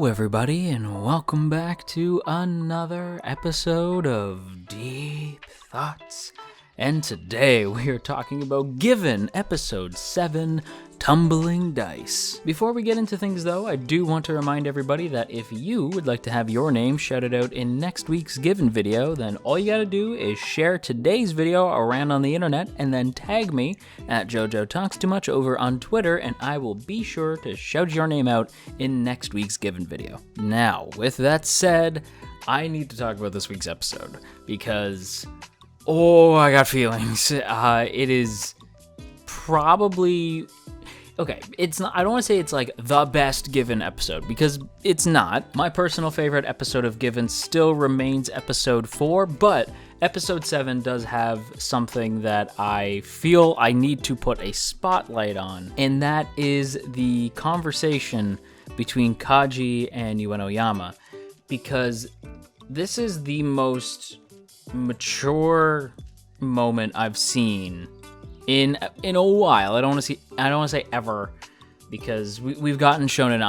Hello everybody, and welcome back to another episode of Deep Thoughts. And today we are talking about Given, Episode 7, Tumbling Dice. Before we get into things though, I do want to remind everybody that if you would like to have your name shouted out in next week's Given video, then all you gotta do is share today's video around on the internet and then tag me at JoJo Talks Too Much over on Twitter, and I will be sure to shout your name out in next week's Given video. Now, with that said, I need to talk about this week's episode because I got feelings. It is probably... Okay, it's not. I don't want to say it's like the best Given episode, because it's not. My personal favorite episode of Given still remains episode 4, but episode 7 does have something that I feel I need to put a spotlight on, and that is the conversation between Kaji and Uenoyama, because this is the most mature moment I've seen in a while. I don't want to say ever, because we've gotten shonen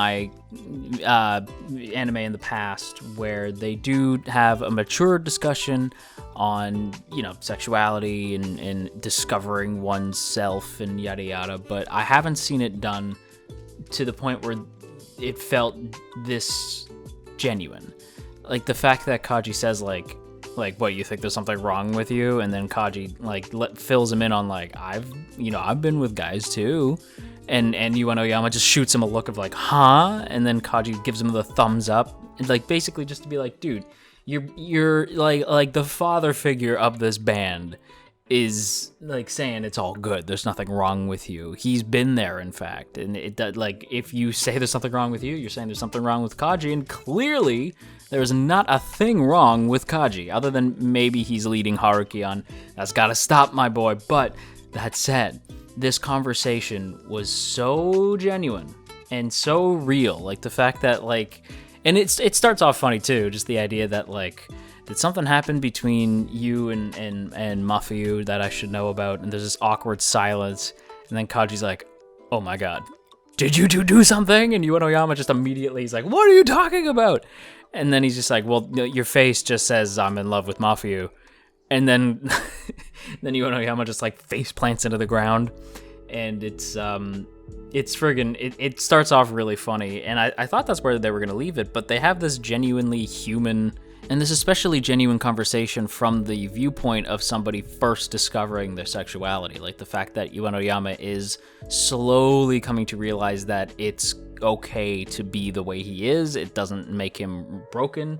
anime in the past where they do have a mature discussion on, sexuality and discovering oneself and yada yada, but I haven't seen it done to the point where it felt this genuine. Like the fact that Kaji says like, what, you think there's something wrong with you? And then Kaji fills him in on I've been with guys too, and Uenoyama just shoots him a look of huh? And then Kaji gives him the thumbs up, and basically just to be like, dude, you're like the father figure of this band is saying it's all good, there's nothing wrong with you. He's been there, in fact, and it does, if you say there's something wrong with you, you're saying there's something wrong with Kaji, and clearly there's not a thing wrong with Kaji, other than maybe he's leading Haruki on, that's gotta stop, my boy. But that said, this conversation was so genuine and so real. The fact that, and it starts off funny too, just the idea that, did something happen between you and Mafuyu that I should know about? And there's this awkward silence, and then Kaji's like, oh my god, did you two do something? And Uenoyama just immediately, he's like, what are you talking about? And then he's just like, well, your face just says I'm in love with Mafuyu. And then Uenoyama just face plants into the ground. And it starts off really funny. And I thought that's where they were going to leave it, but they have this genuinely human, and this especially genuine conversation from the viewpoint of somebody first discovering their sexuality. The fact that Uenoyama is slowly coming to realize that it's okay to be the way he is. It doesn't make him broken.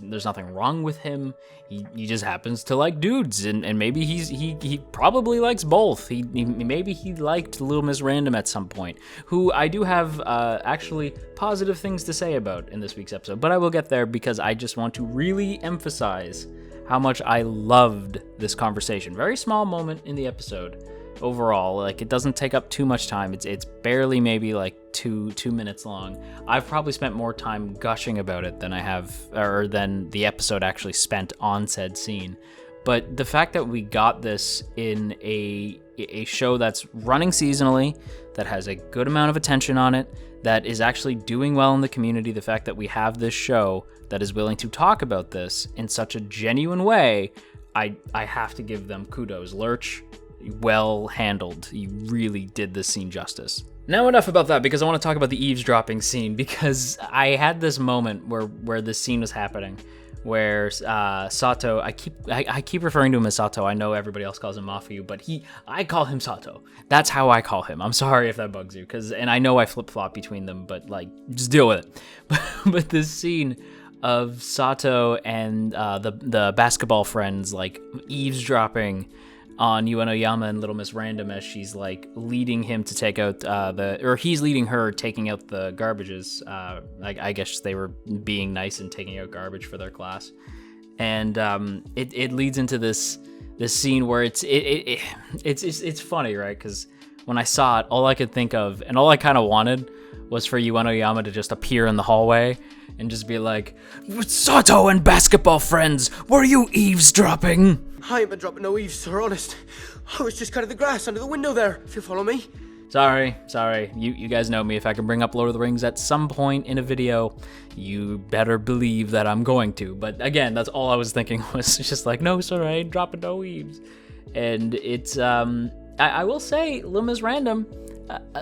There's nothing wrong with him. He just happens to like dudes, and maybe he probably likes both. Maybe he liked Little Miss Random at some point, who I do have actually positive things to say about in this week's episode, but I will get there because I just want to really emphasize how much I loved this conversation. Very small moment in the episode overall. It doesn't take up too much time. It's barely maybe two minutes long. I've probably spent more time gushing about it than I have, or than the episode actually spent on said scene. But the fact that we got this in a show that's running seasonally, that has a good amount of attention on it, that is actually doing well in the community, the fact that we have this show that is willing to talk about this in such a genuine way, I have to give them kudos. Lurch, well handled. You really did this scene justice. Now enough about that, because I want to talk about the eavesdropping scene, because I had this moment where this scene was happening, where Sato, I keep referring to him as Sato. I know everybody else calls him Mafuyu, but I call him Sato. That's how I call him. I'm sorry if that bugs you, and I know I flip-flop between them, but just deal with it. But this scene of Sato and the basketball friends eavesdropping on Uenoyama and Little Miss Random as she's leading him to take out he's leading her taking out the garbages. I guess they were being nice and taking out garbage for their class, and it leads into this scene where it's funny, right? Because when I saw it, all I could think of and all I kind of wanted was for Uenoyama to just appear in the hallway and just be like, Sato and basketball friends, were you eavesdropping? I ain't been dropping no eaves, sir, honest. I was just cutting the grass under the window there, if you follow me. Sorry. You guys know me. If I can bring up Lord of the Rings at some point in a video, you better believe that I'm going to. But again, that's all I was thinking was just like, no, sorry, I ain't dropping no weebs. And it's, I will say, Little Miss Random,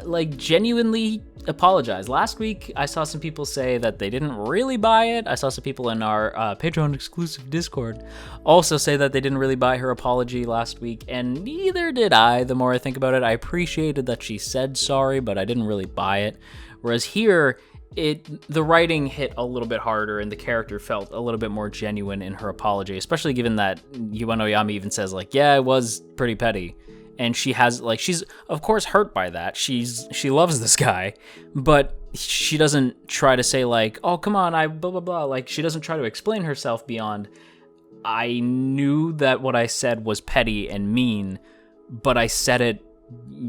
like, genuinely apologize. Last week, I saw some people say that they didn't really buy it. I saw some people in our Patreon exclusive Discord also say that they didn't really buy her apology last week, and neither did I. The more I think about it, I appreciated that she said sorry, but I didn't really buy it. Whereas here, the writing hit a little bit harder, and the character felt a little bit more genuine in her apology, especially given that Uenoyama even says, like, yeah, it was pretty petty. And she has, like, she's of course hurt by that. She loves this guy, but she doesn't try to say, like, oh, come on, I blah, blah, blah. Like, she doesn't try to explain herself beyond, I knew that what I said was petty and mean, but I said it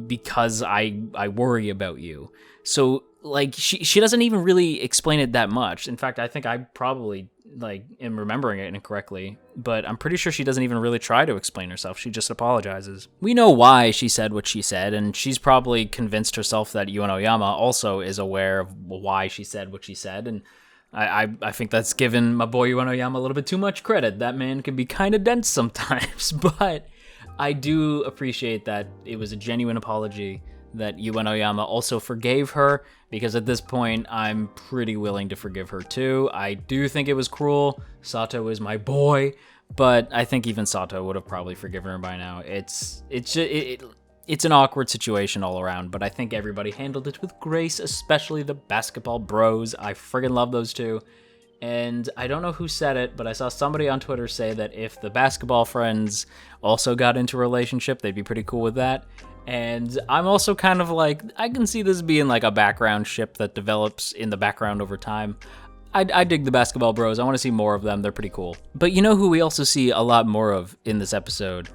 because I worry about you. So, like, she doesn't even really explain it that much. In fact, I think I probably, like, am remembering it incorrectly, but I'm pretty sure she doesn't even really try to explain herself. She just apologizes. We know why she said what she said, and she's probably convinced herself that Uenoyama also is aware of why she said what she said, and I think that's given my boy Uenoyama a little bit too much credit. That man can be kind of dense sometimes, but I do appreciate that it was a genuine apology, that Uenoyama also forgave her, because at this point, I'm pretty willing to forgive her too. I do think it was cruel. Sato is my boy, but I think even Sato would have probably forgiven her by now. It's an awkward situation all around, but I think everybody handled it with grace, especially the basketball bros. I friggin' love those two. And I don't know who said it, but I saw somebody on Twitter say that if the basketball friends also got into a relationship, they'd be pretty cool with that. And I'm also kind of like, I can see this being like a background ship that develops in the background over time. I dig the basketball bros. I want to see more of them. They're pretty cool. But you know who we also see a lot more of in this episode?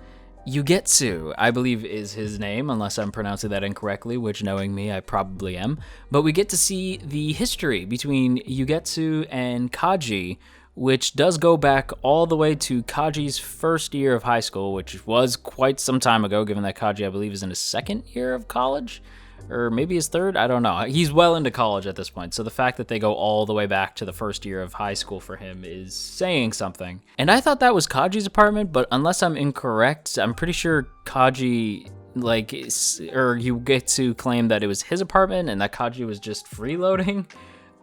Yugetsu, I believe is his name, unless I'm pronouncing that incorrectly, which, knowing me, I probably am. But we get to see the history between Yugetsu and Kaji, which does go back all the way to Kaji's first year of high school, which was quite some time ago, given that Kaji, I believe, is in his second year of college, or maybe his third, I don't know. He's well into college at this point, so the fact that they go all the way back to the first year of high school for him is saying something. And I thought that was Kaji's apartment, but unless I'm incorrect, I'm pretty sure Kaji, like, or Yugetsu claimed that it was his apartment and that Kaji was just freeloading.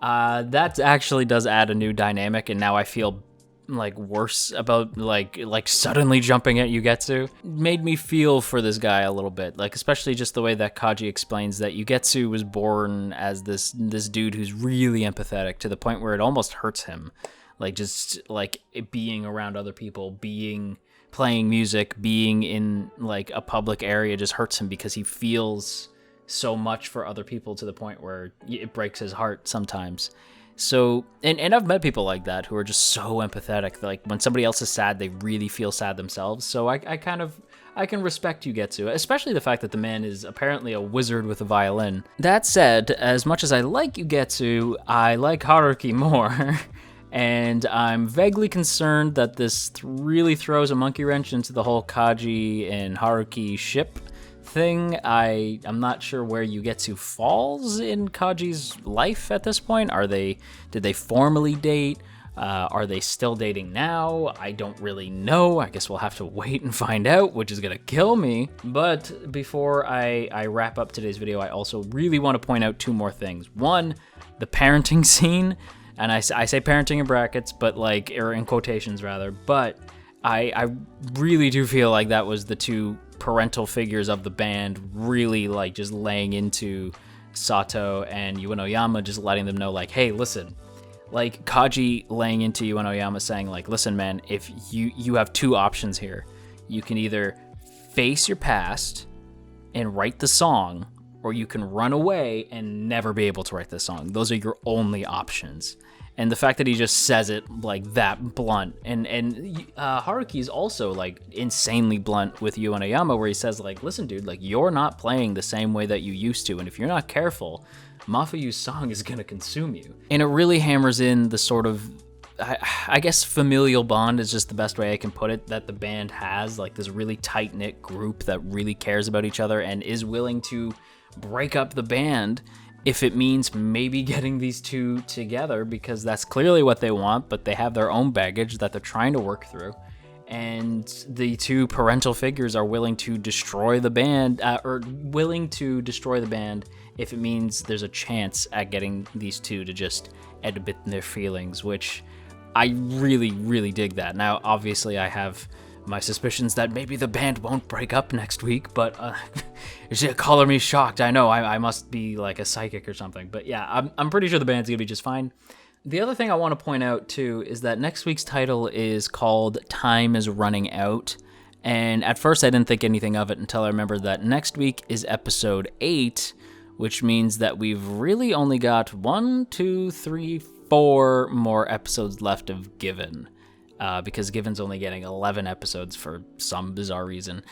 That actually does add a new dynamic, and now I feel like worse about like suddenly jumping at Yugetsu. Made me feel for this guy a little bit, like, especially just the way that Kaji explains that Yugetsu was born as this dude who's really empathetic to the point where it almost hurts him, like, just like being around other people, playing music, being in like a public area just hurts him because he feels so much for other people to the point where it breaks his heart sometimes. So, and I've met people like that who are just so empathetic. Like, when somebody else is sad, they really feel sad themselves. So I can respect Yugetsu, especially the fact that the man is apparently a wizard with a violin. That said, as much as I like Yugetsu, I like Haruki more. And I'm vaguely concerned that this really throws a monkey wrench into the whole Kaji and Haruki ship thing. I'm not sure where Yugetsu falls in Kaji's life at this point. Did they formally date? Are they still dating now? I don't really know. I guess we'll have to wait and find out, which is gonna kill me. But before I wrap up today's video, I also really want to point out two more things. One, the parenting scene, and I say parenting in brackets, but like, or in quotations rather, but I really do feel like that was the two parental figures of the band really like just laying into Sato and Uenoyama, just letting them know like, hey, listen, like Kaji laying into Uenoyama saying like, listen, man, if you have two options here. You can either face your past and write the song, or you can run away and never be able to write the song. Those are your only options. And the fact that he just says it like that blunt, and Haruki is also like insanely blunt with Uenoyama, where he says like, listen, dude, like, you're not playing the same way that you used to, and if you're not careful, Mafuyu's song is gonna consume you. And it really hammers in the sort of, I guess familial bond is just the best way I can put it, that the band has, like this really tight-knit group that really cares about each other and is willing to break up the band if it means maybe getting these two together, because that's clearly what they want, but they have their own baggage that they're trying to work through. And the two parental figures are willing to destroy the band, if it means there's a chance at getting these two to just admit their feelings, which I really, really dig that. Now, obviously, I have my suspicions that maybe the band won't break up next week, but color me shocked. I know I must be like a psychic or something, but yeah, I'm pretty sure the band's gonna be just fine. The other thing I want to point out too is that next week's title is called Time is Running Out, and at first I didn't think anything of it until I remembered that next week is episode 8, which means that we've really only got 4 more episodes left of Given. Because Given's only getting 11 episodes for some bizarre reason.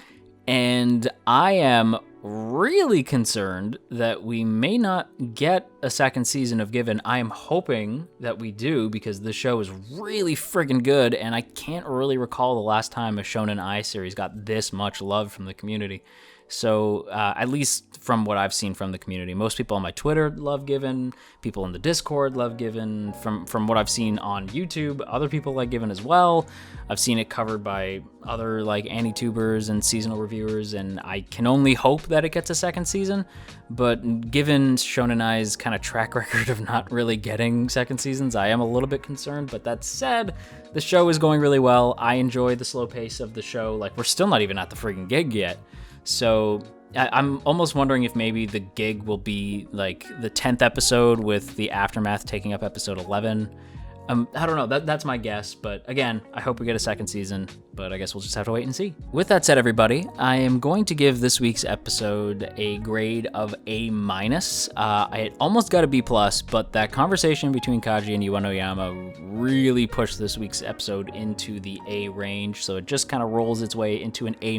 And I am really concerned that we may not get a second season of Given. I am hoping that we do, because the show is really friggin' good, and I can't really recall the last time a Shonen Ai series got this much love from the community. So, at least from what I've seen from the community, most people on my Twitter love Given, people in the Discord love Given. From what I've seen on YouTube, other people like Given as well. I've seen it covered by other like anti-tubers and seasonal reviewers, and I can only hope that it gets a second season. But given Shonen Ai's kind of track record of not really getting second seasons, I am a little bit concerned. But that said, the show is going really well. I enjoy the slow pace of the show. Like, we're still not even at the friggin' gig yet. So I'm almost wondering if maybe the gig will be like the 10th episode with the aftermath taking up episode 11. I don't know, that's my guess, but again, I hope we get a second season, but I guess we'll just have to wait and see. With that said, everybody, I am going to give this week's episode a grade of A-. I almost got a B+, but that conversation between Kaji and Uenoyama really pushed this week's episode into the A range, so it just kind of rolls its way into an A-.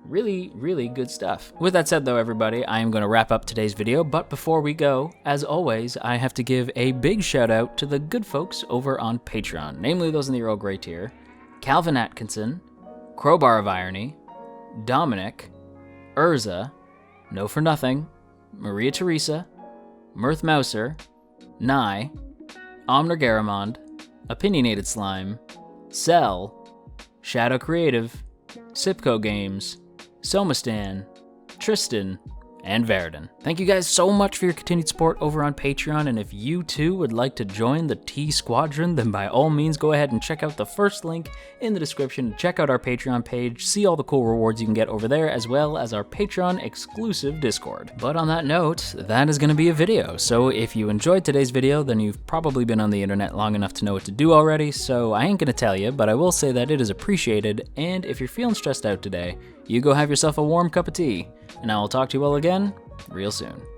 Really, really good stuff. With that said, though, everybody, I am going to wrap up today's video, but before we go, as always, I have to give a big shout out to the good folks over on Patreon, namely those in the Earl Grey tier: Calvin Atkinson, Crowbar of Irony, Dominic, Urza, No For Nothing, Maria Teresa, Mirth Mouser, Nye, Omner Garamond, Opinionated Slime, Cell, Shadow Creative, Sipco Games, Somastan, Tristan, and Verdon. Thank you guys so much for your continued support over on Patreon, and if you too would like to join the T Squadron, then by all means go ahead and check out the first link in the description. Check out our Patreon page, see all the cool rewards you can get over there, as well as our Patreon exclusive Discord. But on that note, that is going to be a video, so if you enjoyed today's video, then you've probably been on the internet long enough to know what to do already, so I ain't going to tell you, but I will say that it is appreciated, and if you're feeling stressed out today, you go have yourself a warm cup of tea, and I will talk to you all again real soon.